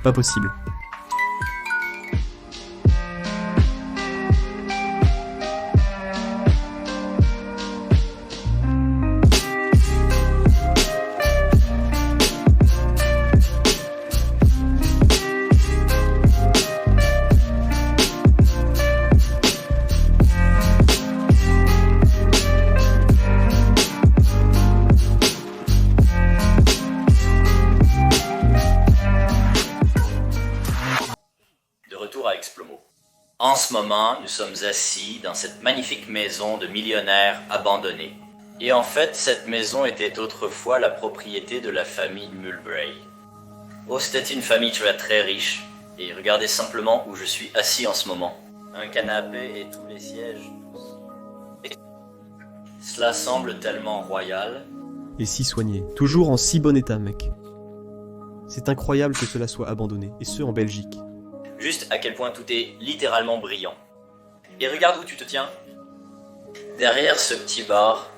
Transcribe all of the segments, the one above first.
Pas possible. En ce moment, nous sommes assis dans cette magnifique maison de millionnaires abandonnée. Et en fait, cette maison était autrefois la propriété de la famille Mulbray. Oh, c'était une famille très riche. Et regardez simplement où je suis assis en ce moment. Un canapé et tous les sièges. Et cela semble tellement royal. Et si soigné. Toujours en si bon état, mec. C'est incroyable que cela soit abandonné. Et ce, en Belgique. Juste à quel point tout est littéralement brillant. Et regarde où tu te tiens. Derrière ce petit bar.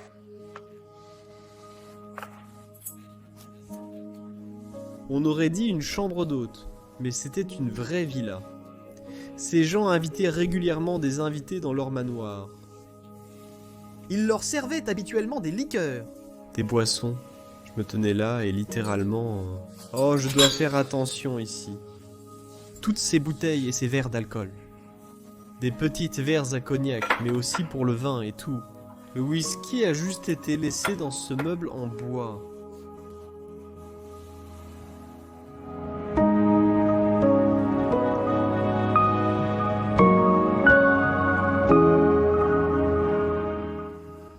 On aurait dit une chambre d'hôte, mais c'était une vraie villa. Ces gens invitaient régulièrement des invités dans leur manoir. Ils leur servaient habituellement des liqueurs. Des boissons. Je me tenais là et littéralement... Oh, je dois faire attention ici. Toutes ces bouteilles et ces verres d'alcool. Des petites verres à cognac, mais aussi pour le vin et tout. Le whisky a juste été laissé dans ce meuble en bois.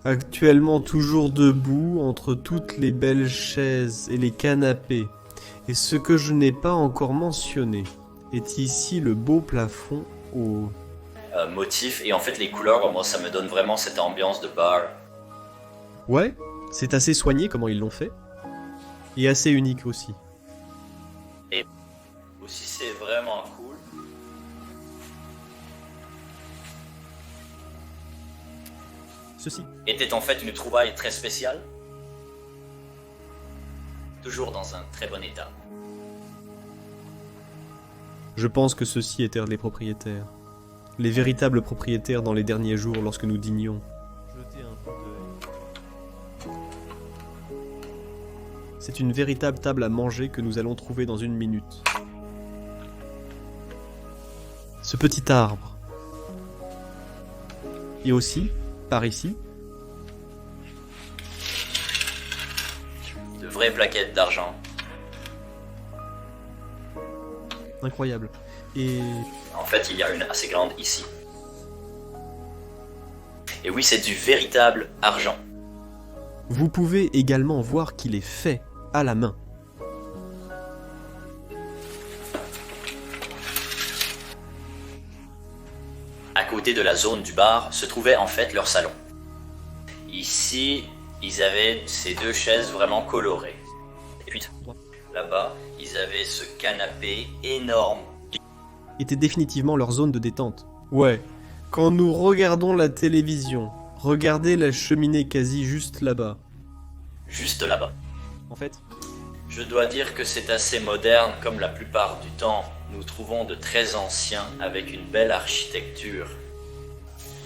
Actuellement toujours debout entre toutes les belles chaises et les canapés. Et ce que je n'ai pas encore mentionné est ici le beau plafond au... motif, et en fait les couleurs, moi ça me donne vraiment cette ambiance de bar. Ouais, c'est assez soigné comment ils l'ont fait. Et assez unique aussi. Et aussi c'est vraiment cool. Ceci était en fait une trouvaille très spéciale. Toujours dans un très bon état. Je pense que ceux-ci étaient les propriétaires. Les véritables propriétaires dans les derniers jours lorsque nous dînions. Jetez un coup d'œil. C'est une véritable table à manger que nous allons trouver dans une minute. Ce petit arbre. Et aussi, par ici, de vraies plaquettes d'argent. incroyable. Et... En fait, il y a une assez grande ici. Et oui, c'est du véritable argent. vous pouvez également voir qu'il est fait à la main. À côté de la zone du bar se trouvait en fait leur salon. Ici, ils avaient ces deux chaises vraiment colorées. Et puis, là-bas, ils avaient ce canapé énorme. Était définitivement leur zone de détente. Ouais, quand nous regardons la télévision, regardez la cheminée quasi juste là-bas. Juste là-bas. En fait, je dois dire que c'est assez moderne, comme la plupart du temps. Nous trouvons de très anciens avec une belle architecture.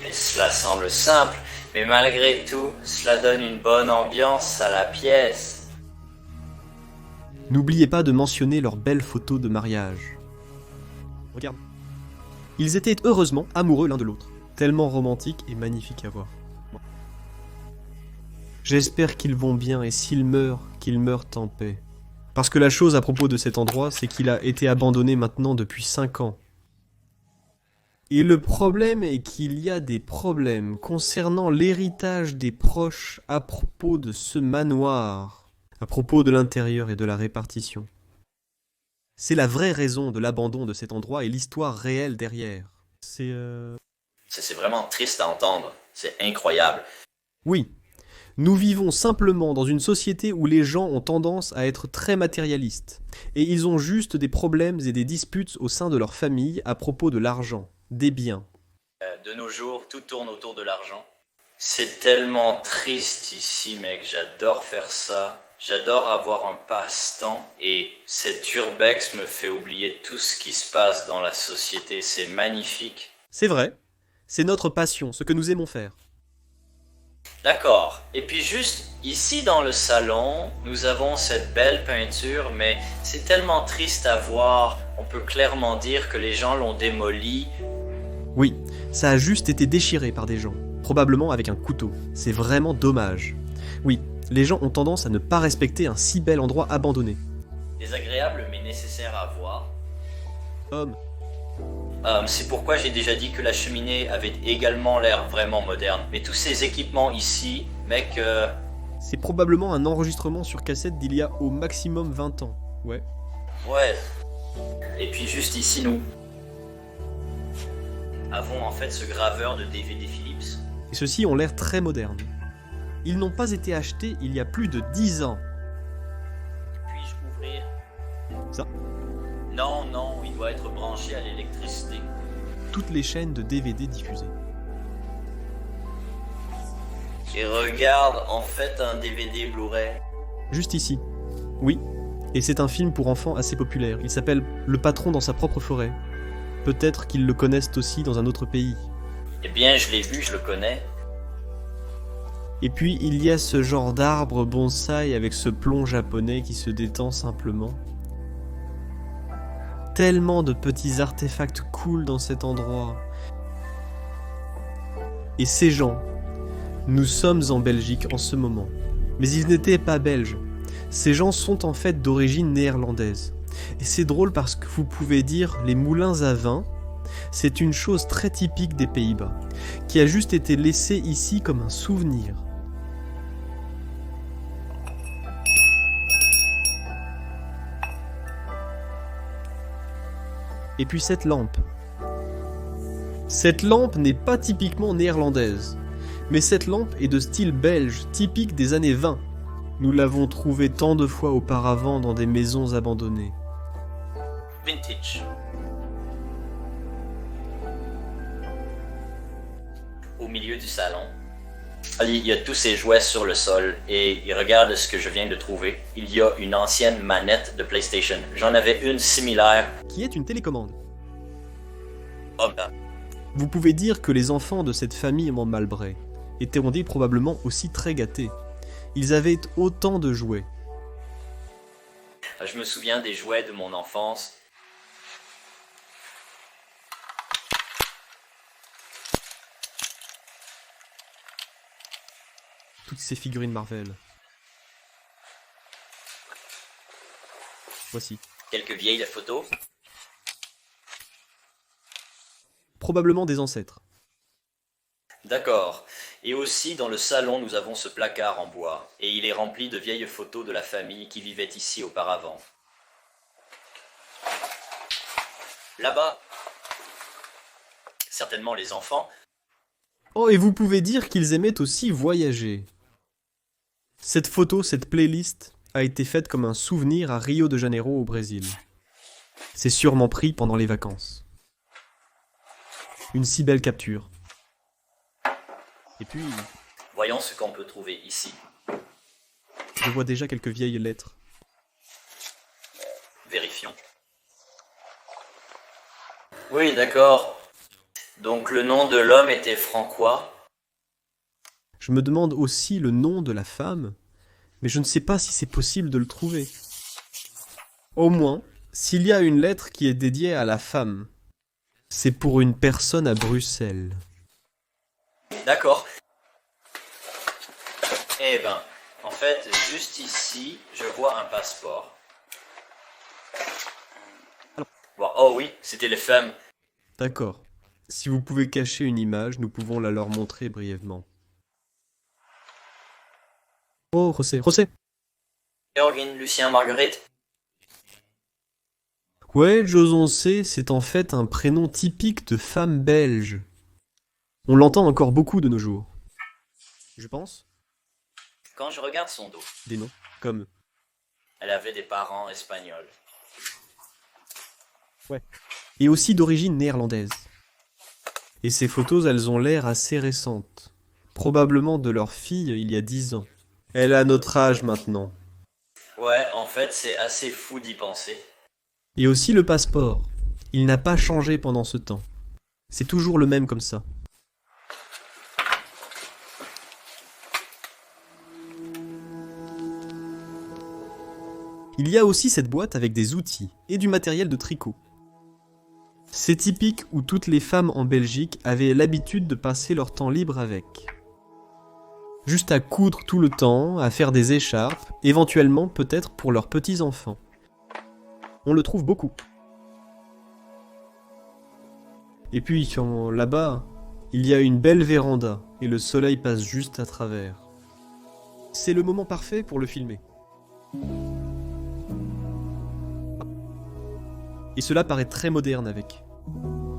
Mais cela semble simple, mais malgré tout, cela donne une bonne ambiance à la pièce. n'oubliez pas de mentionner leurs belles photos de mariage. Regarde. Ils étaient heureusement amoureux l'un de l'autre. Tellement romantique et magnifique à voir. J'espère qu'ils vont bien et s'ils meurent, qu'ils meurent en paix. Parce que la chose à propos de cet endroit, c'est qu'il a été abandonné maintenant depuis 5 ans. Et le problème est qu'il y a des problèmes concernant l'héritage des proches à propos de ce manoir, à propos de l'intérieur et de la répartition. C'est la vraie raison de l'abandon de cet endroit et l'histoire réelle derrière. C'est vraiment triste à entendre, c'est incroyable. Oui. Nous vivons simplement dans une société où les gens ont tendance à être très matérialistes. Et ils ont juste des problèmes et des disputes au sein de leur famille à propos de l'argent, des biens. De nos jours, tout tourne autour de l'argent. C'est tellement triste ici, mec, j'adore faire ça. J'adore avoir un passe-temps et cet urbex me fait oublier tout ce qui se passe dans la société. C'est magnifique. C'est vrai, c'est notre passion, ce que nous aimons faire. D'accord. Et puis juste ici dans le salon, nous avons cette belle peinture, mais c'est tellement triste à voir. On peut clairement dire que les gens l'ont démolie. Oui, ça a juste été déchiré par des gens, probablement avec un couteau. C'est vraiment dommage. Oui, les gens ont tendance à ne pas respecter un si bel endroit abandonné. Désagréable mais nécessaire à voir. Homme, C'est pourquoi j'ai déjà dit que la cheminée avait également l'air vraiment moderne. Mais tous ces équipements ici, mec, c'est probablement un enregistrement sur cassette d'il y a au maximum 20 ans. Ouais. ouais. Et puis juste ici, nous avons en fait ce graveur de DVD Philips. Et ceux-ci ont l'air très modernes. Ils n'ont pas été achetés il y a plus de 10 ans. Puis-je ouvrir? Ça. Non, non, il doit être branché à l'électricité. Toutes les chaînes de DVD diffusées. Et regarde, en fait, un DVD Blu-ray. Juste ici. Oui. Et c'est un film pour enfants assez populaire. Il s'appelle Le patron dans sa propre forêt. Peut-être qu'ils le connaissent aussi dans un autre pays. Eh bien, je l'ai vu, je le connais. Et puis il y a ce genre d'arbre bonsaï avec ce plomb japonais qui se détend simplement. Tellement de petits artefacts cool dans cet endroit. Et ces gens, nous sommes en Belgique en ce moment. Mais ils n'étaient pas belges. Ces gens sont en fait d'origine néerlandaise. Et c'est drôle parce que vous pouvez dire les moulins à vin, c'est une chose très typique des Pays-Bas, qui a juste été laissée ici comme un souvenir. Et puis cette lampe. Cette lampe n'est pas typiquement néerlandaise, mais cette lampe est de style belge, typique des années 20. Nous l'avons trouvée tant de fois auparavant dans des maisons abandonnées. Vintage. Au milieu du salon, Ali, il y a tous ces jouets sur le sol et il regarde ce que je viens de trouver. Il y a une ancienne manette de PlayStation. J'en avais une similaire. Qui est une télécommande. Oh ben, Vous pouvez dire que les enfants de cette famille en Malbray étaient probablement aussi très gâtés. Ils avaient autant de jouets. je me souviens des jouets de mon enfance. Toutes ces figurines Marvel. Voici. Quelques vieilles photos. Probablement des ancêtres. D'accord. Et aussi dans le salon, nous avons ce placard en bois. Et il est rempli de vieilles photos de la famille qui vivait ici auparavant. Là-bas, certainement les enfants. Oh, et vous pouvez dire qu'ils aimaient aussi voyager. Cette photo, cette playlist, a été faite comme un souvenir à Rio de Janeiro au Brésil. C'est sûrement pris pendant les vacances. Une si belle capture. Et puis, Voyons ce qu'on peut trouver ici. je vois déjà quelques vieilles lettres. Vérifions. Oui, d'accord. Donc le nom de l'homme était Francois. Je me demande aussi le nom de la femme, mais je ne sais pas si c'est possible de le trouver. Au moins, s'il y a une lettre qui est dédiée à la femme, c'est pour une personne à Bruxelles. D'accord. Eh ben, en fait, juste ici, je vois un passeport. Bon, oh oui, c'était les femmes. D'accord. Si vous pouvez cacher une image, nous pouvons la leur montrer brièvement. Oh, José. Jorgen, Lucien, Marguerite. Ouais, José, c'est en fait un prénom typique de femme belge. On l'entend encore beaucoup de nos jours. Je pense. Quand je regarde son dos, Des noms, comme... elle avait des parents espagnols. Et aussi d'origine néerlandaise. Et ces photos, elles ont l'air assez récentes. Probablement de leur fille il y a 10 ans. Elle a notre âge maintenant. Ouais, en fait, c'est assez fou d'y penser. Et aussi le passeport. Il n'a pas changé pendant ce temps. C'est toujours le même comme ça. Il y a aussi cette boîte avec des outils et du matériel de tricot. C'est typique où toutes les femmes en Belgique avaient l'habitude de passer leur temps libre avec. Juste à coudre tout le temps, à faire des écharpes, éventuellement peut-être pour leurs petits-enfants. On le trouve beaucoup. Et puis là-bas, il y a une belle véranda et le soleil passe juste à travers. C'est le moment parfait pour le filmer. Et cela paraît très moderne avec.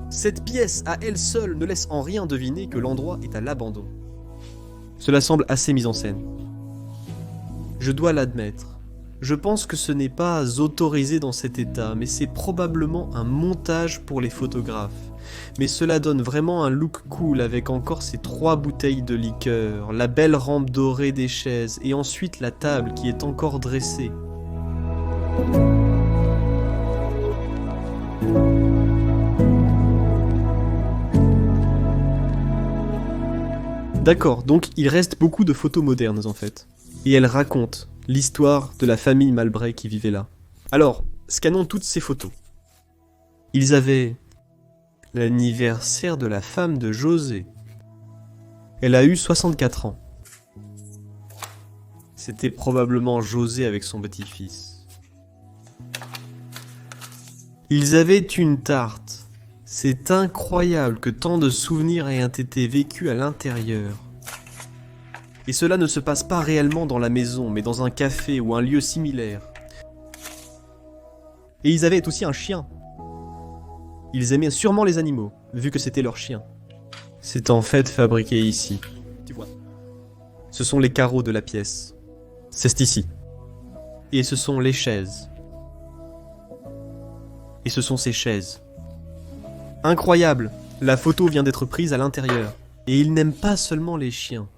Cette pièce à elle seule ne laisse en rien deviner que l'endroit est à l'abandon. Cela semble assez mis en scène. Je dois l'admettre. Je pense que ce n'est pas autorisé dans cet état, mais c'est probablement un montage pour les photographes. Mais cela donne vraiment un look cool avec encore ces 3 bouteilles de liqueur, la belle rampe dorée des chaises et ensuite la table qui est encore dressée. D'accord, donc il reste beaucoup de photos modernes en fait. Et elles racontent l'histoire de la famille Malbray qui vivait là. Alors, scannons toutes ces photos. Ils avaient l'anniversaire de la femme de José. Elle a eu 64 ans. C'était probablement José avec son petit-fils. Ils avaient une tarte. C'est incroyable que tant de souvenirs aient été vécus à l'intérieur. Et cela ne se passe pas réellement dans la maison, mais dans un café ou un lieu similaire. Et ils avaient aussi un chien. Ils aimaient sûrement les animaux, vu que c'était leur chien. C'est en fait fabriqué ici. Tu vois. Ce sont les carreaux de la pièce. C'est ici. Et ce sont les chaises. Et ce sont ces chaises. Incroyable! La photo vient d'être prise à l'intérieur. Et il n'aime pas seulement les chiens,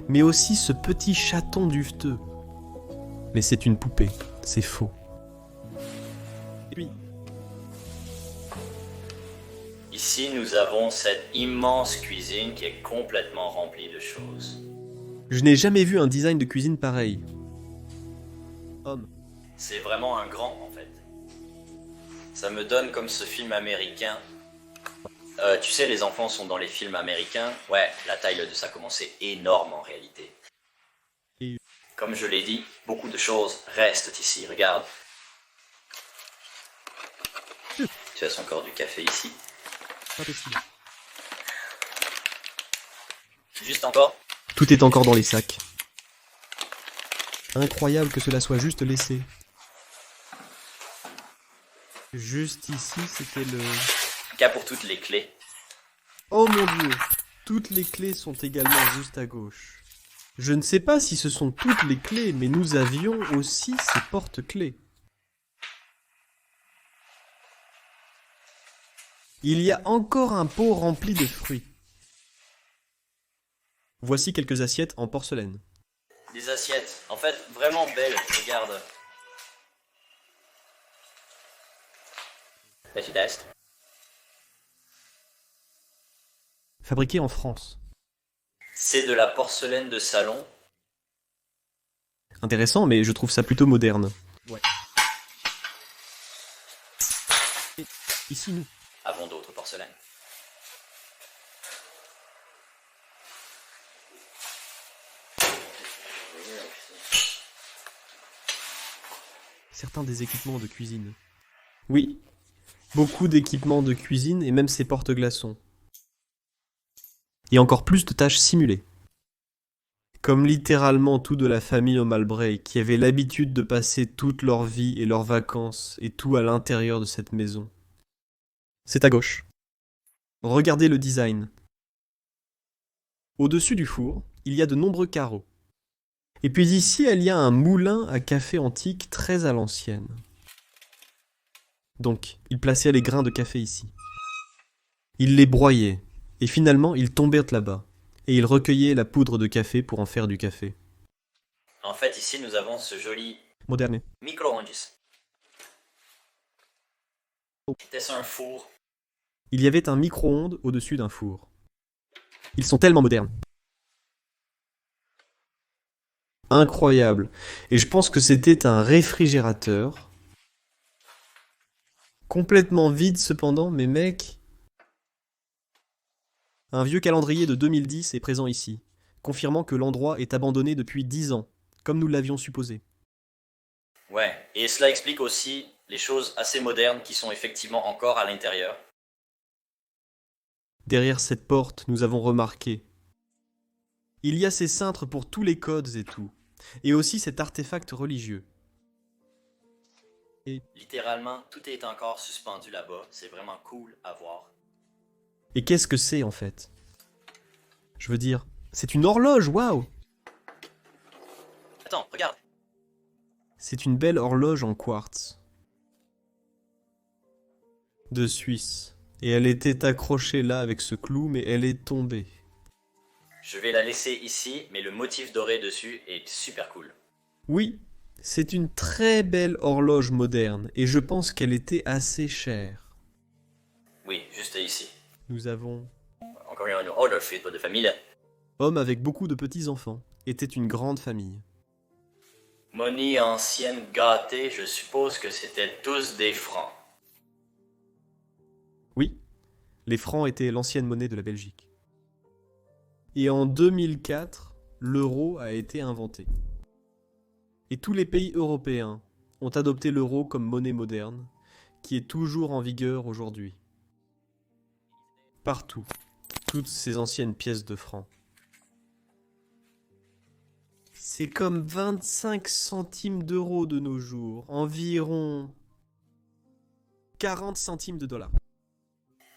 mais aussi ce petit chaton duveteux. Mais c'est une poupée, c'est faux. Et puis, Ici, nous avons cette immense cuisine qui est complètement remplie de choses. je n'ai jamais vu un design de cuisine pareil. Homme. C'est vraiment un grand, en fait. Ça me donne comme ce film américain. Tu sais, les enfants sont dans les films américains. Ouais, la taille de ça commence est énorme en réalité. Et- Comme je l'ai dit, beaucoup de choses restent ici. Regarde. Tu as encore du café ici. Pas possible. Juste encore. Tout est encore dans les sacs. Incroyable que cela soit juste laissé. Juste ici, c'était le... Cas pour toutes les clés. Oh mon dieu! Toutes les clés sont également juste à gauche. Je ne sais pas si ce sont toutes les clés, mais nous avions aussi ces porte-clés. Il y a encore un pot rempli de fruits. Voici quelques assiettes en porcelaine. Des assiettes, en fait, vraiment belles. Regarde. Petit test. Fabriquées en France. C'est de la porcelaine de salon. Intéressant, mais je trouve ça plutôt moderne. Ouais. Et ici, nous. Avons d'autres porcelaines. Certains des équipements de cuisine. Oui, beaucoup d'équipements de cuisine et même ces porte-glaçons. Et encore plus de tâches simulées. Comme littéralement tout de la famille O'Malbray qui avait l'habitude de passer toute leur vie et leurs vacances et tout à l'intérieur de cette maison. C'est à gauche. Regardez le design. Au-dessus du four, il y a de nombreux carreaux. Et puis ici, il y a un moulin à café antique très à l'ancienne. Donc, il plaçait les grains de café ici. Il les broyait, et finalement, ils tombèrent là-bas. Et il recueillait la poudre de café pour en faire du café. En fait, ici, nous avons ce joli... Moderne. Micro-ondes. Était-ce un four? Il y avait un micro-ondes au-dessus d'un four. Ils sont tellement modernes. Incroyable. Et je pense que c'était un réfrigérateur. Complètement vide cependant, mais mec... Un vieux calendrier de 2010 est présent ici, confirmant que l'endroit est abandonné depuis 10 ans, comme nous l'avions supposé. Ouais, et cela explique aussi les choses assez modernes qui sont effectivement encore à l'intérieur. Derrière cette porte, nous avons remarqué. Il y a ces cintres pour tous les codes et tout, et aussi cet artefact religieux. Littéralement, tout est encore suspendu là-bas. C'est vraiment cool à voir. Et qu'est-ce que c'est en fait? Je veux dire, c'est une horloge, waouh! Attends, regarde. C'est une belle horloge en quartz. De Suisse. Et elle était accrochée là avec ce clou, mais elle est tombée. Je vais la laisser ici, mais le motif doré dessus est super cool. Oui, c'est une très belle horloge moderne, et je pense qu'elle était assez chère. Oui, juste ici. Nous avons... Encore une autre fête de famille là. Homme avec beaucoup de petits-enfants. Était une grande famille. Monnaie ancienne gâtée, je suppose que c'était tous des francs. Oui, les francs étaient l'ancienne monnaie de la Belgique. Et en 2004, l'euro a été inventé. Et tous les pays européens ont adopté l'euro comme monnaie moderne, qui est toujours en vigueur aujourd'hui. Partout, toutes ces anciennes pièces de francs. C'est comme 25 centimes d'euros de nos jours, environ 40 centimes de dollars.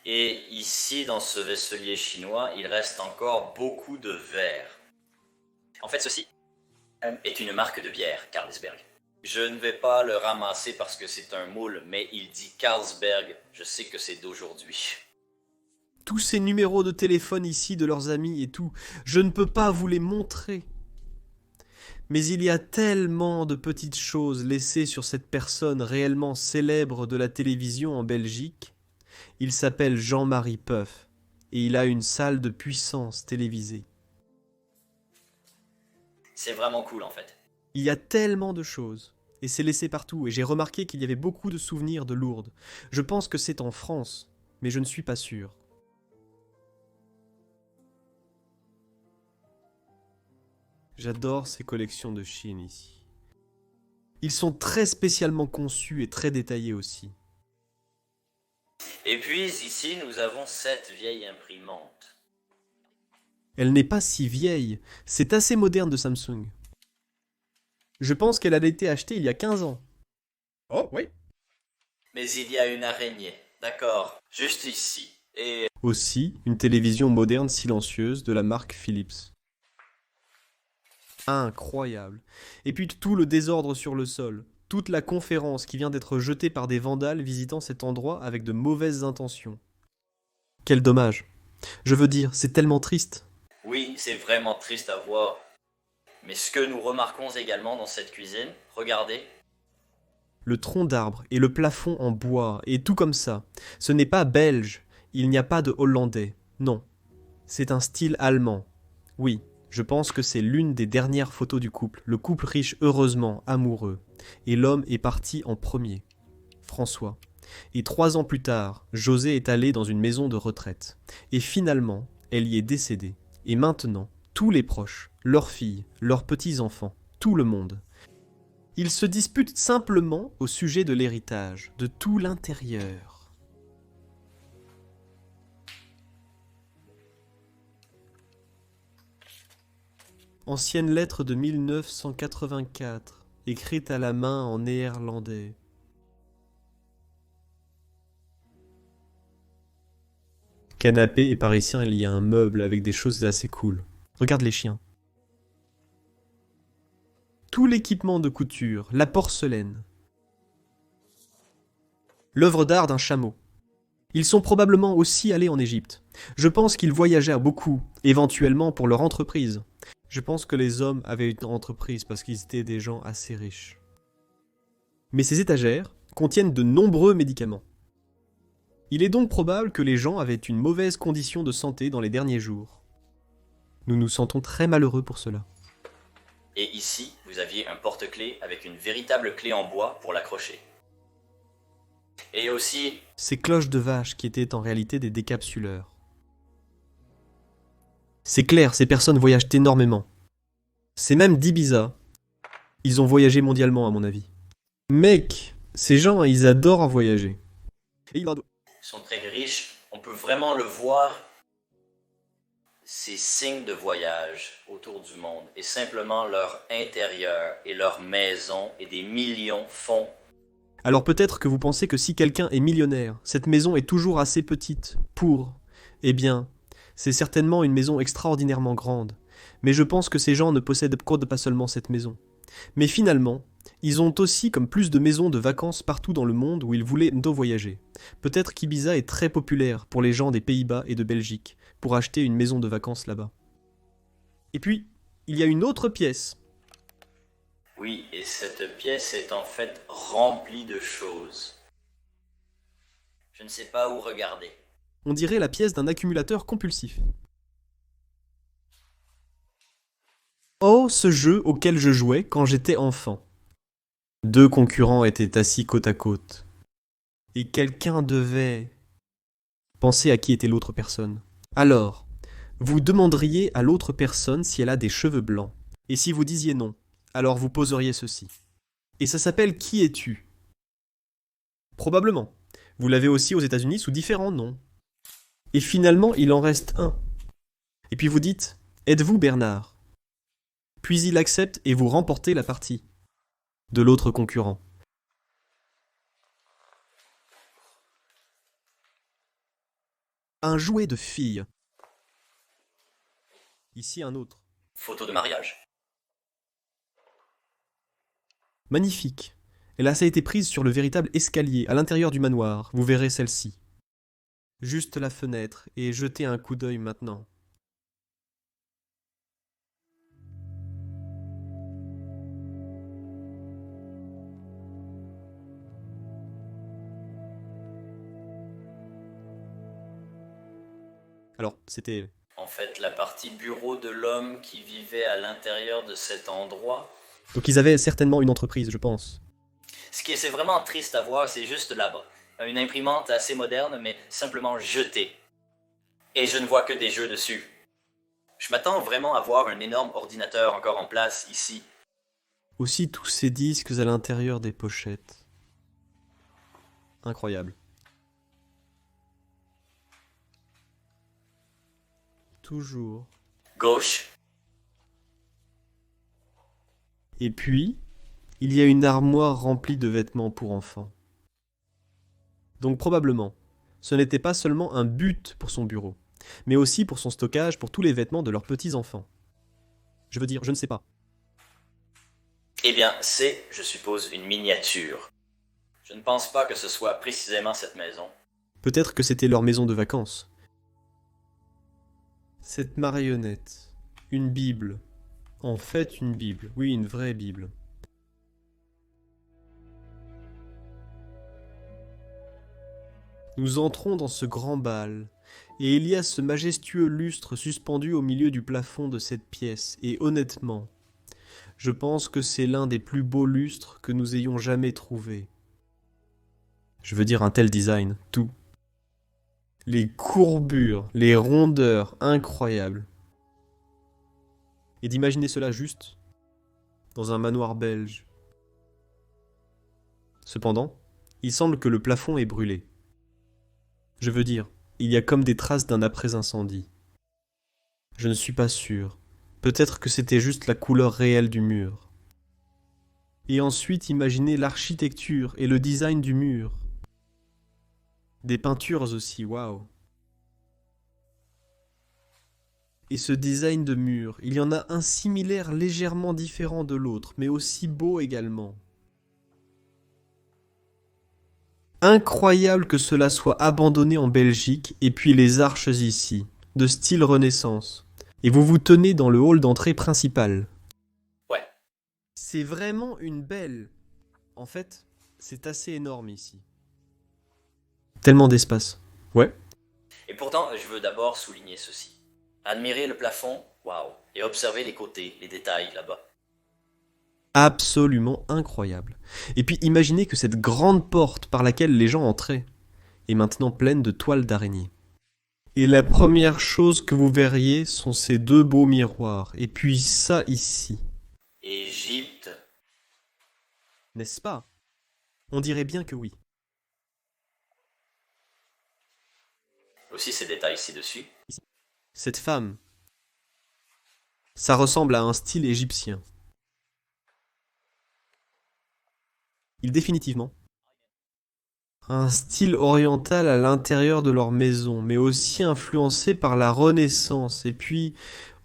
Et ici, dans ce vaisselier chinois, il reste encore beaucoup de verre. En fait, ceci est une marque de bière, Carlsberg. Je ne vais pas le ramasser parce que c'est un moule, mais il dit Carlsberg, je sais que c'est d'aujourd'hui. Tous ces numéros de téléphone ici de leurs amis et tout, je ne peux pas vous les montrer. Mais il y a tellement de petites choses laissées sur cette personne réellement célèbre de la télévision en Belgique. Il s'appelle Jean-Marie Puff et il a une salle de puissance télévisée. C'est vraiment cool en fait. Il y a tellement de choses et c'est laissé partout et j'ai remarqué qu'il y avait beaucoup de souvenirs de Lourdes. Je pense que c'est en France, mais je ne suis pas sûr. J'adore ces collections de Chine ici. Ils sont très spécialement conçus et très détaillés aussi. Et puis ici, nous avons cette vieille imprimante. Elle n'est pas si vieille, c'est assez moderne de Samsung. Je pense qu'elle a été achetée il y a 15 ans. Oh, oui. Mais il y a une araignée, d'accord, juste ici. Et Aussi, une télévision moderne silencieuse de la marque Philips. Incroyable. Et puis tout le désordre sur le sol. Toute la conférence qui vient d'être jetée par des vandales visitant cet endroit avec de mauvaises intentions. Quel dommage. Je veux dire, c'est tellement triste. oui, c'est vraiment triste à voir. Mais ce que nous remarquons également dans cette cuisine, regardez, Le tronc d'arbre et le plafond en bois, et tout comme ça. Ce n'est pas belge, il n'y a pas de hollandais. Non. C'est un style allemand. Oui, je pense que c'est l'une des dernières photos du couple. Le couple riche, heureusement, amoureux. Et l'homme est parti en premier. François. Et 3 ans plus tard, José est allé dans une maison de retraite. Et finalement, elle y est décédée. Et maintenant, tous les proches, leurs filles, leurs petits-enfants, tout le monde. Ils se disputent simplement au sujet de l'héritage, de tout l'intérieur. Ancienne lettre de 1984, écrite à la main en néerlandais. Canapé et parisien, il y a un meuble avec des choses assez cool. Regarde les chiens. Tout l'équipement de couture, la porcelaine. L'œuvre d'art d'un chameau. Ils sont probablement aussi allés en Égypte. Je pense qu'ils voyagèrent beaucoup, éventuellement pour leur entreprise. Je pense que les hommes avaient une entreprise parce qu'ils étaient des gens assez riches. Mais ces étagères contiennent de nombreux médicaments. Il est donc probable que les gens avaient une mauvaise condition de santé dans les derniers jours. Nous nous sentons très malheureux pour cela. Et ici, vous aviez un porte-clés avec une véritable clé en bois pour l'accrocher. Et aussi, Ces cloches de vache qui étaient en réalité des décapsuleurs. C'est clair, ces personnes voyagent énormément. C'est même d'Ibiza. Ils ont voyagé mondialement à mon avis. Mec, ces gens, ils adorent voyager. Et ils sont très riches, on peut vraiment le voir, ces signes de voyage autour du monde, et simplement leur intérieur et leur maison, et des millions font. Alors peut-être que vous pensez que si quelqu'un est millionnaire, cette maison est toujours assez petite pour... Eh bien, c'est certainement une maison extraordinairement grande. Mais je pense que ces gens ne possèdent pas seulement cette maison. Mais finalement, ils ont aussi comme plus de maisons de vacances partout dans le monde où ils voulaient voyager. Peut-être qu'Ibiza est très populaire pour les gens des Pays-Bas et de Belgique, pour acheter une maison de vacances là-bas. Et puis, il y a une autre pièce. Oui, et cette pièce est en fait remplie de choses. Je ne sais pas où regarder. On dirait la pièce d'un accumulateur compulsif. Oh, ce jeu auquel je jouais quand j'étais enfant. 2 concurrents étaient assis côte à côte. Et quelqu'un devait... penser à qui était l'autre personne. Alors, vous demanderiez à l'autre personne si elle a des cheveux blancs. Et si vous disiez non, alors vous poseriez ceci. Et ça s'appelle Qui es-tu ? Probablement. Vous l'avez aussi aux États-Unis sous différents noms. Et finalement, il en reste un. Et puis vous dites Êtes-vous Bernard ? Puis il accepte et vous remportez la partie de l'autre concurrent. Un jouet de fille. Ici un autre. Photo de mariage. Magnifique. Et là, ça a été prise sur le véritable escalier, à l'intérieur du manoir. Vous verrez celle-ci. Juste la fenêtre, et jetez un coup d'œil maintenant. Alors, c'était... En fait, la partie bureau de l'homme qui vivait à l'intérieur de cet endroit. Donc ils avaient certainement une entreprise, je pense. Ce qui est vraiment triste à voir, c'est juste là-bas. Une imprimante assez moderne, mais simplement jetée. Et je ne vois que des jeux dessus. Je m'attends vraiment à voir un énorme ordinateur encore en place ici. Aussi tous ces disques à l'intérieur des pochettes. Incroyable. Toujours. Gauche. Et puis, il y a une armoire remplie de vêtements pour enfants. Donc probablement, ce n'était pas seulement un but pour son bureau, mais aussi pour son stockage pour tous les vêtements de leurs petits-enfants. Je veux dire, je ne sais pas. Eh bien, c'est, je suppose, une miniature. Je ne pense pas que ce soit précisément cette maison. Peut-être que c'était leur maison de vacances. Cette marionnette, une Bible. En fait, une Bible. Oui, une vraie Bible. Nous entrons dans ce grand bal, et il y a ce majestueux lustre suspendu au milieu du plafond de cette pièce, et honnêtement, je pense que c'est l'un des plus beaux lustres que nous ayons jamais trouvé. Je veux dire un tel design, tout. Les courbures, les rondeurs, incroyables. Et d'imaginer cela juste dans un manoir belge. Cependant, il semble que le plafond est brûlé. Je veux dire, il y a comme des traces d'un après-incendie. Je ne suis pas sûr. Peut-être que c'était juste la couleur réelle du mur. Et ensuite, imaginez l'architecture et le design du mur. Des peintures aussi, waouh. Et ce design de mur, il y en a un similaire légèrement différent de l'autre, mais aussi beau également. Incroyable que cela soit abandonné en Belgique, et puis les arches ici, de style Renaissance. Et vous vous tenez dans le hall d'entrée principal. Ouais. C'est vraiment une belle... En fait, C'est assez énorme ici. Tellement d'espace. Ouais. Et pourtant, je veux d'abord souligner ceci. Admirer le plafond, waouh, et observer les côtés, les détails là-bas. Absolument incroyable. Et puis imaginez que cette grande porte par laquelle les gens entraient est maintenant pleine de toiles d'araignée. Et la première chose que vous verriez sont ces deux beaux miroirs. Et puis ça ici. Égypte. N'est-ce pas? On dirait bien que oui. Aussi ces détails ci-dessus. Cette femme, ça ressemble à un style égyptien. Il définitivement un style oriental à l'intérieur de leur maison, mais aussi influencé par la Renaissance. Et puis,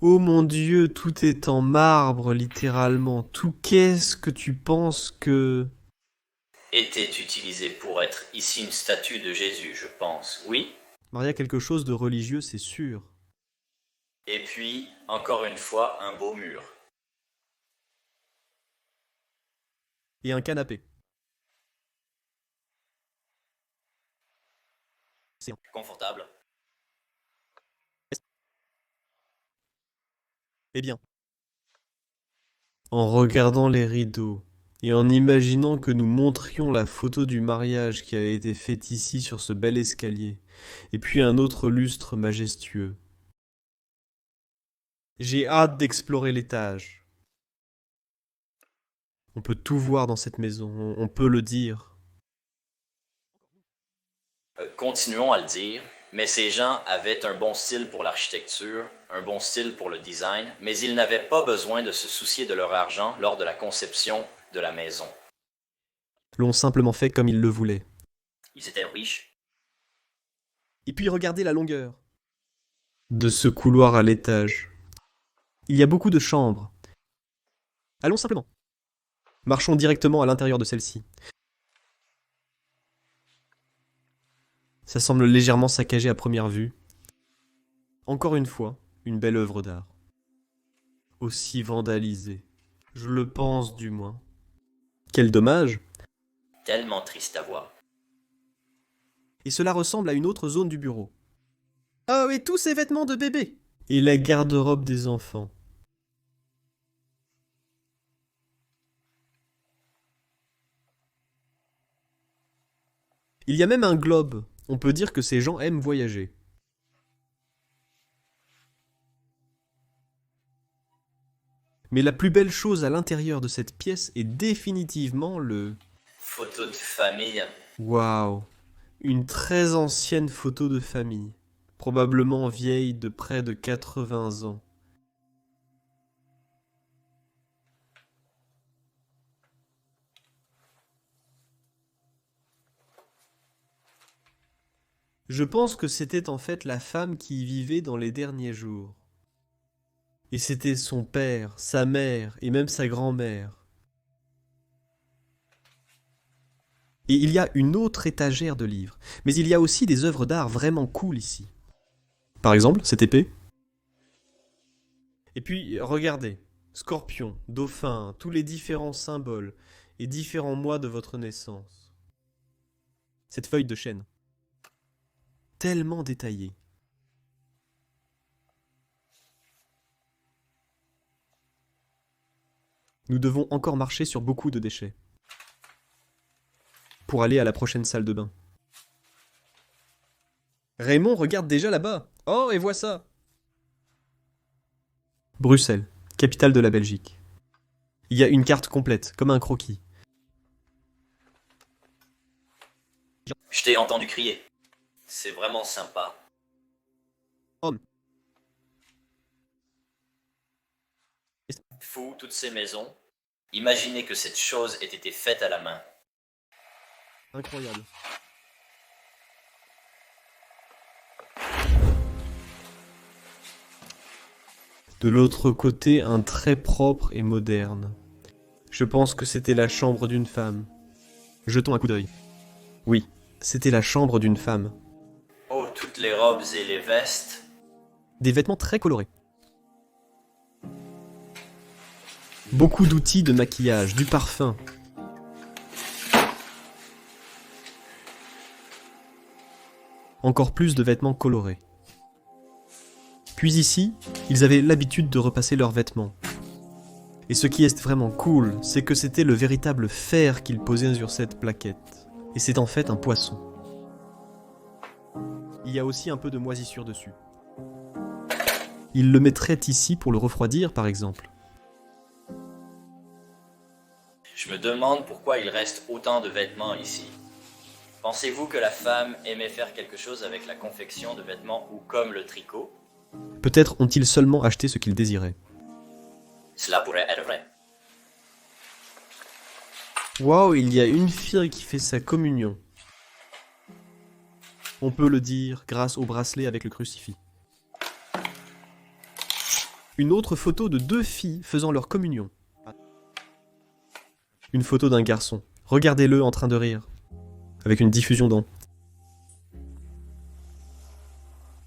oh mon Dieu, tout est en marbre, littéralement. Tout qu'est-ce que tu penses que... Était utilisé pour être ici une statue de Jésus, je pense. Oui. Maria, quelque chose de religieux, c'est sûr. Et puis, encore une fois, un beau mur. Et un canapé. C'est Confortable. Eh bien, en regardant les rideaux et en imaginant que nous montrions la photo du mariage qui avait été faite ici sur ce bel escalier, et puis un autre lustre majestueux, j'ai hâte d'explorer l'étage. On peut tout voir dans cette maison, on peut le dire. Continuons à le dire, mais ces gens avaient un bon style pour l'architecture, un bon style pour le design, mais ils n'avaient pas besoin de se soucier de leur argent lors de la conception de la maison. L'ont simplement fait comme ils le voulaient. Ils étaient riches. Et puis regardez la longueur de ce couloir à l'étage. Il y a beaucoup de chambres. Allons simplement. Marchons directement à l'intérieur de celle-ci. Ça semble légèrement saccagé à première vue. Encore une fois, une belle œuvre d'art. Aussi vandalisée. Je le pense du moins. Quel dommage! Tellement triste à voir. Et cela ressemble à une autre zone du bureau. Oh, et tous ces vêtements de bébé! Et la garde-robe des enfants. Il y a même un globe. On peut dire que ces gens aiment voyager. Mais la plus belle chose à l'intérieur de cette pièce est définitivement le... Photo de famille. Waouh! Une très ancienne photo de famille. Probablement vieille de près de 80 ans. Je pense que c'était en fait la femme qui y vivait dans les derniers jours. Et c'était son père, sa mère et même sa grand-mère. Et il y a une autre étagère de livres. Mais il y a aussi des œuvres d'art vraiment cool ici. Par exemple, cette épée. Et puis, regardez. Scorpion, dauphin, tous les différents symboles et différents mois de votre naissance. Cette feuille de chêne. Tellement détaillée. Nous devons encore marcher sur beaucoup de déchets. Pour aller à la prochaine salle de bain. Raymond regarde déjà là-bas. Oh, et vois ça. Bruxelles, capitale de la Belgique. Il y a une carte complète, comme un croquis. Je t'ai entendu crier. C'est vraiment sympa. Homme. Fou, toutes ces maisons. Imaginez que cette chose ait été faite à la main. Incroyable. De l'autre côté, un très propre et moderne. Je pense que c'était la chambre d'une femme. Jetons un coup d'œil. Oui, c'était la chambre d'une femme. Oh, toutes les robes et les vestes. Des vêtements très colorés. Beaucoup d'outils de maquillage, du parfum. encore plus de vêtements colorés. Puis ici, ils avaient l'habitude de repasser leurs vêtements. Et ce qui est vraiment cool, c'est que c'était le véritable fer qu'ils posaient sur cette plaquette. Et c'est en fait un poisson. Il y a aussi un peu de moisissure dessus. Ils le mettraient ici pour le refroidir, par exemple. Je me demande pourquoi il reste autant de vêtements ici. Pensez-vous que la femme aimait faire quelque chose avec la confection de vêtements ou comme le tricot? Peut-être ont-ils seulement acheté ce qu'ils désiraient. Cela pourrait être vrai. Waouh, il y a une fille qui fait sa communion. On peut le dire grâce au bracelet avec le crucifix. Une autre photo de 2 filles faisant leur communion. Une photo d'un garçon. Regardez-le en train de rire. Avec une diffusion dents.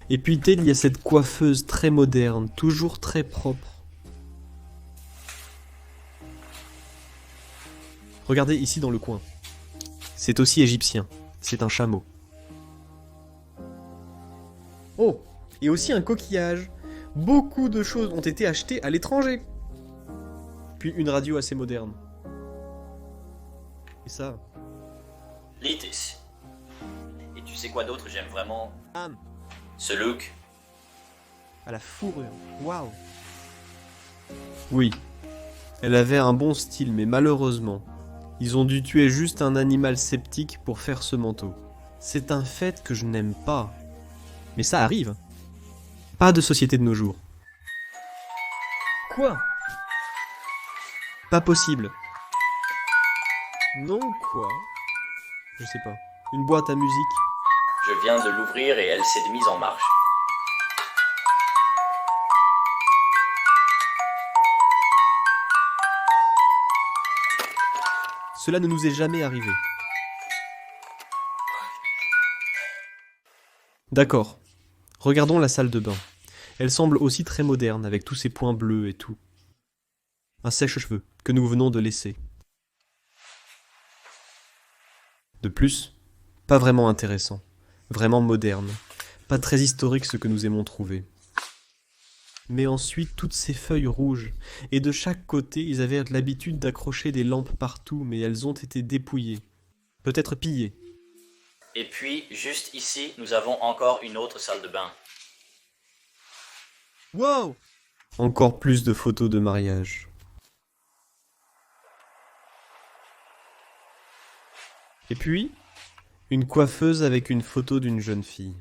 Et puis il y a cette coiffeuse très moderne, toujours très propre. Regardez ici dans le coin. C'est aussi égyptien. C'est un chameau. Oh, et aussi un coquillage. Beaucoup de choses ont été achetées à l'étranger. Puis une radio assez moderne. Et ça... Litis. Et tu sais quoi d'autre j'aime vraiment? Âme. Ce look. À la fourrure. Waouh. Oui. Elle avait un bon style, mais malheureusement, ils ont dû tuer juste un animal sceptique pour faire ce manteau. C'est un fait que je n'aime pas. Mais ça arrive. Pas de société de nos jours. Quoi? Pas possible. Non, quoi? Je sais pas. Une boîte à musique. Je viens de l'ouvrir et elle s'est mise en marche. Cela ne nous est jamais arrivé. D'accord. Regardons la salle de bain. Elle semble aussi très moderne, avec tous ces points bleus et tout. Un sèche-cheveux, que nous venons de laisser. De plus, pas vraiment intéressant. Vraiment moderne. Pas très historique ce que nous aimons trouver. Mais ensuite, toutes ces feuilles rouges. Et de chaque côté, ils avaient l'habitude d'accrocher des lampes partout, mais elles ont été dépouillées. Peut-être pillées. Et puis, juste ici, nous avons encore une autre salle de bain. Wow! Encore plus de photos de mariage. Et puis, une coiffeuse avec une photo d'une jeune fille.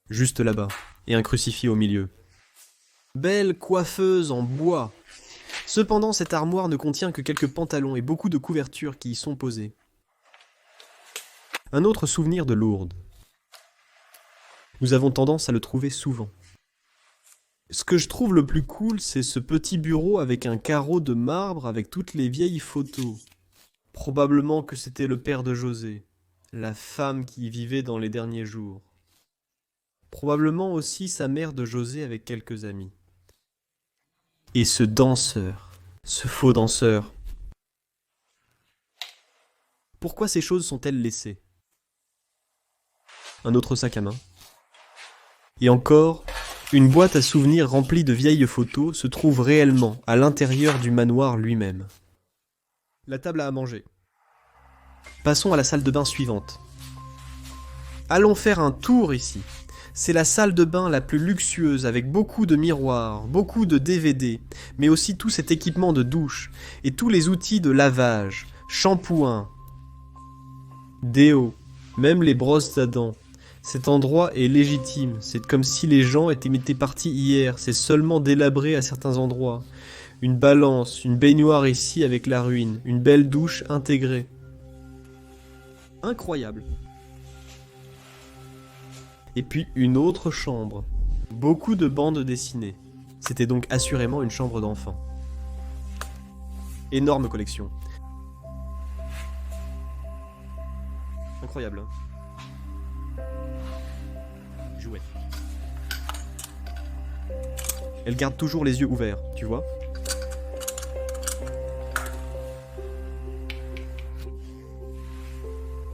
Juste là-bas, et un crucifix au milieu. Belle coiffeuse en bois. Cependant, cette armoire ne contient que quelques pantalons et beaucoup de couvertures qui y sont posées. Un autre souvenir de Lourdes. Nous avons tendance à le trouver souvent. Ce que je trouve le plus cool, c'est ce petit bureau avec un carreau de marbre avec toutes les vieilles photos. Probablement que c'était le père de José, la femme qui y vivait dans les derniers jours. Probablement aussi sa mère de José avec quelques amis. Et ce danseur, ce faux danseur. Pourquoi ces choses sont-elles laissées? Un autre sac à main. Et encore, une boîte à souvenirs remplie de vieilles photos se trouve réellement à l'intérieur du manoir lui-même. La table à manger. Passons à la salle de bain suivante. Allons faire un tour ici. C'est la salle de bain la plus luxueuse avec beaucoup de miroirs, beaucoup de DVD, mais aussi tout cet équipement de douche et tous les outils de lavage, shampoing, déo, même les brosses à dents. Cet endroit est légitime, c'est comme si les gens étaient partis hier, c'est seulement délabré à certains endroits. Une balance, une baignoire ici avec la ruine, une belle douche intégrée. Incroyable. Et puis une autre chambre. Beaucoup de bandes dessinées. C'était donc assurément une chambre d'enfant. Énorme collection. Incroyable, hein? Jouet. Elle garde toujours les yeux ouverts, tu vois?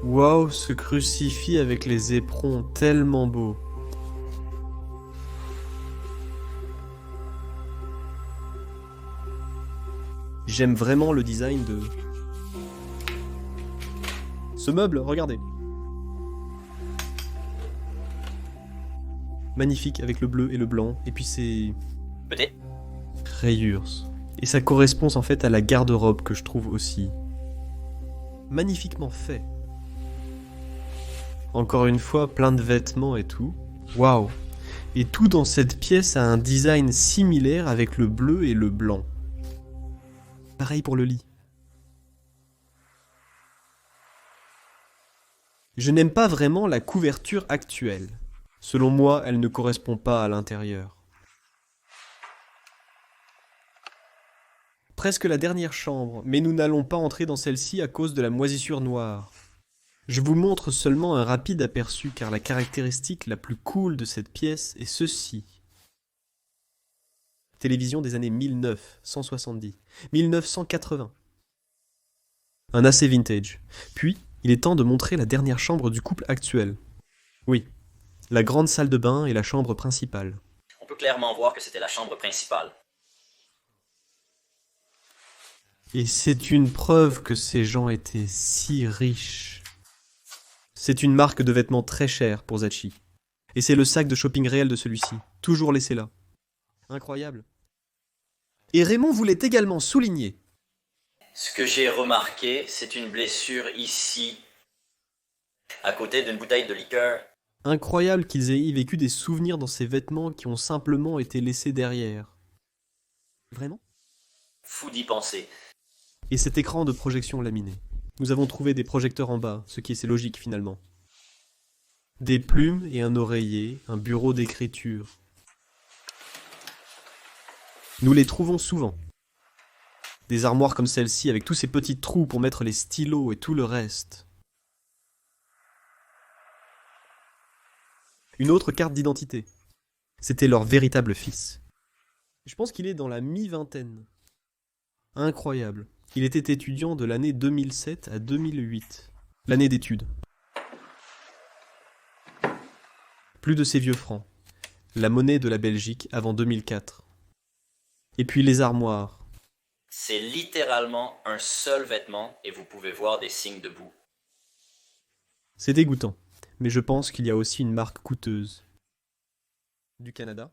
Waouh, ce crucifix avec les éperons, tellement beau. J'aime vraiment le design de... ce meuble, regardez. Magnifique avec le bleu et le blanc, et puis c'est... Peut-être. rayures. Et ça correspond en fait à la garde-robe que je trouve aussi magnifiquement fait. Encore une fois, plein de vêtements et tout. Waouh! Et tout dans cette pièce a un design similaire avec le bleu et le blanc. Pareil pour le lit. Je n'aime pas vraiment la couverture actuelle. Selon moi, elle ne correspond pas à l'intérieur. Presque la dernière chambre, mais nous n'allons pas entrer dans celle-ci à cause de la moisissure noire. Je vous montre seulement un rapide aperçu car la caractéristique la plus cool de cette pièce est ceci. Télévision des années 1970, 1980. Un assez vintage. Puis, il est temps de montrer la dernière chambre du couple actuel. Oui, la grande salle de bain et la chambre principale. On peut clairement voir que c'était la chambre principale. Et c'est une preuve que ces gens étaient si riches. C'est une marque de vêtements très chère pour Zachi. Et c'est le sac de shopping réel de celui-ci, toujours laissé là. Incroyable. Et Raymond voulait également souligner. Ce que j'ai remarqué, c'est une blessure ici, à côté d'une bouteille de liqueur. Incroyable qu'ils aient vécu des souvenirs dans ces vêtements qui ont simplement été laissés derrière. Vraiment ? Fou d'y penser. Et cet écran de projection laminé. Nous avons trouvé des projecteurs en bas, ce qui est assez logique finalement. Des plumes et un oreiller, un bureau d'écriture. Nous les trouvons souvent. Des armoires comme celle-ci avec tous ces petits trous pour mettre les stylos et tout le reste. Une autre carte d'identité. C'était leur véritable fils. Je pense qu'il est dans la mi-vingtaine. Incroyable. Il était étudiant de l'année 2007 à 2008. L'année d'études. Plus de ces vieux francs. La monnaie de la Belgique avant 2004. Et puis les armoires. C'est littéralement un seul vêtement et vous pouvez voir des signes de boue. C'est dégoûtant. Mais je pense qu'il y a aussi une marque coûteuse. Du Canada ?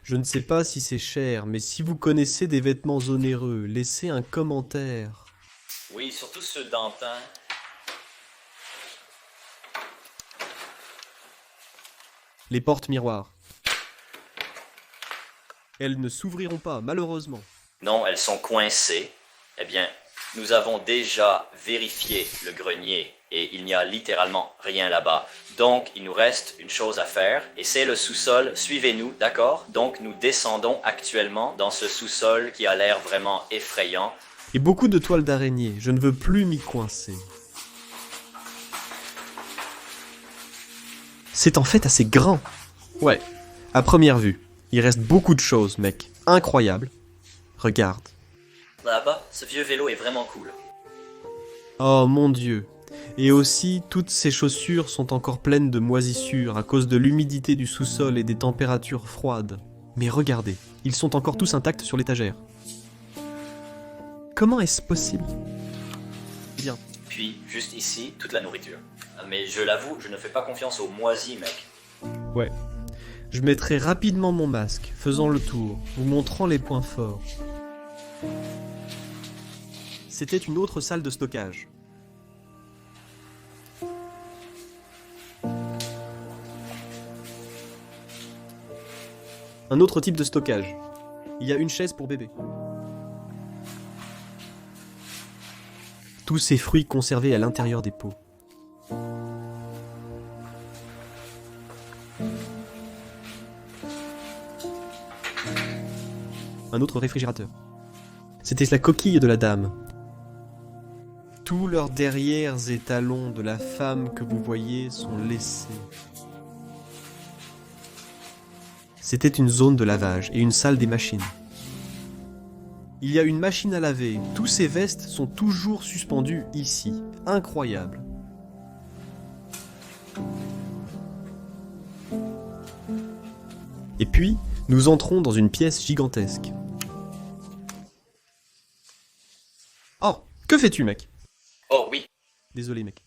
Je ne sais pas si c'est cher, mais si vous connaissez des vêtements onéreux, laissez un commentaire. Oui, surtout ceux d'antan. Les portes miroirs. Elles ne s'ouvriront pas, malheureusement. Non, elles sont coincées. Eh bien, nous avons déjà vérifié le grenier et il n'y a littéralement rien là-bas. Donc, il nous reste une chose à faire et c'est le sous-sol. Suivez-nous, d'accord? Donc, nous descendons actuellement dans ce sous-sol qui a l'air vraiment effrayant. Et beaucoup de toiles d'araignée, je ne veux plus m'y coincer. C'est en fait assez grand. Ouais, à première vue. Il reste beaucoup de choses, mec. Incroyable. Regarde. Là-bas, ce vieux vélo est vraiment cool. Oh mon Dieu. Et aussi, toutes ces chaussures sont encore pleines de moisissures à cause de l'humidité du sous-sol et des températures froides. Mais regardez, ils sont encore tous intacts sur l'étagère. Comment est-ce possible? Bien. Puis, juste ici, toute la nourriture. Mais je l'avoue, je ne fais pas confiance aux moisis, mec. Ouais. Je mettrai rapidement mon masque, faisant le tour, vous montrant les points forts. C'était une autre salle de stockage. Un autre type de stockage. Il y a une chaise pour bébé. Tous ces fruits conservés à l'intérieur des pots. Un autre réfrigérateur. C'était la coquille de la dame. Tous leurs derrières et talons de la femme que vous voyez sont laissés. C'était une zone de lavage et une salle des machines. Il y a une machine à laver. Tous ces vestes sont toujours suspendues ici. Incroyable. Et puis, nous entrons dans une pièce gigantesque. Oh, que fais-tu, mec? Oh oui, Désolé, mec.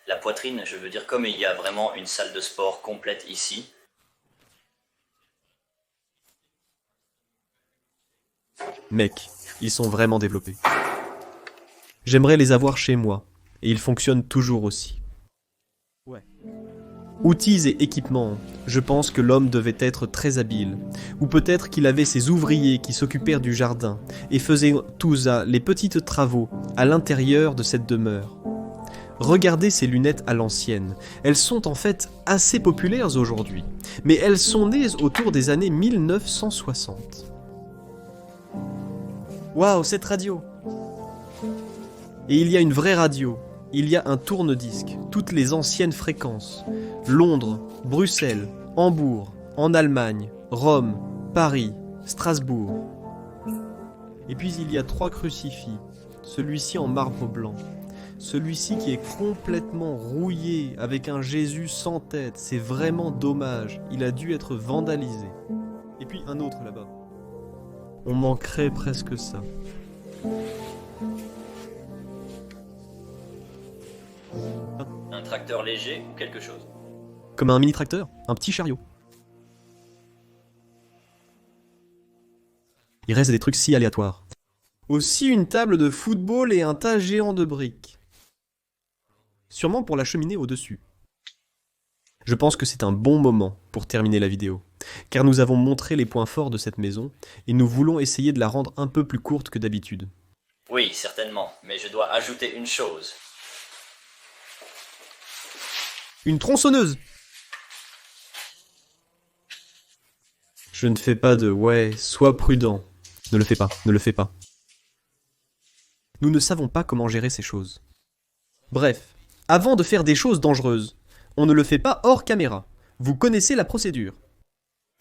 la poitrine, je veux dire, comme il y a vraiment une salle de sport complète ici. Mec, ils sont vraiment développés. J'aimerais les avoir chez moi, et ils fonctionnent toujours aussi. Ouais. Outils et équipements, je pense que l'homme devait être très habile. Ou peut-être qu'il avait ses ouvriers qui s'occupèrent du jardin, et faisaient tous les petits travaux à l'intérieur de cette demeure. Regardez ces lunettes à l'ancienne. Elles sont en fait assez populaires aujourd'hui, mais elles sont nées autour des années 1960. Waouh, cette radio! Et il y a une vraie radio. Il y a un tourne-disque, toutes les anciennes fréquences. Londres, Bruxelles, Hambourg, en Allemagne, Rome, Paris, Strasbourg. Et puis il y a 3 crucifix, celui-ci en marbre blanc. Celui-ci qui est complètement rouillé avec un Jésus sans tête, c'est vraiment dommage, il a dû être vandalisé. Et puis un autre là-bas. On manquerait presque ça. Un tracteur léger ou quelque chose. Comme un mini-tracteur, un petit chariot. Il reste des trucs si aléatoires. Aussi une table de football et un tas géant de briques. Sûrement pour la cheminée au-dessus. Je pense que c'est un bon moment pour terminer la vidéo, car nous avons montré les points forts de cette maison, et nous voulons essayer de la rendre un peu plus courte que d'habitude. Oui, certainement, mais je dois ajouter une chose. Une tronçonneuse! Je ne fais pas de « ouais, sois prudent ». Ne le fais pas, ne le fais pas. Nous ne savons pas comment gérer ces choses. Bref, avant de faire des choses dangereuses, on ne le fait pas hors caméra. Vous connaissez la procédure.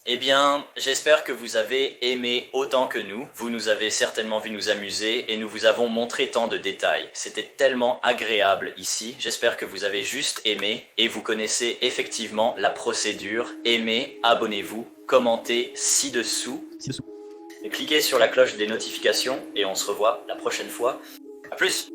Eh bien, j'espère que vous avez aimé autant que nous. Vous nous avez certainement vu nous amuser et nous vous avons montré tant de détails. C'était tellement agréable ici. J'espère que vous avez juste aimé et vous connaissez effectivement la procédure. Aimez, abonnez-vous, commentez ci-dessous. Et cliquez sur la cloche des notifications et on se revoit la prochaine fois. A plus!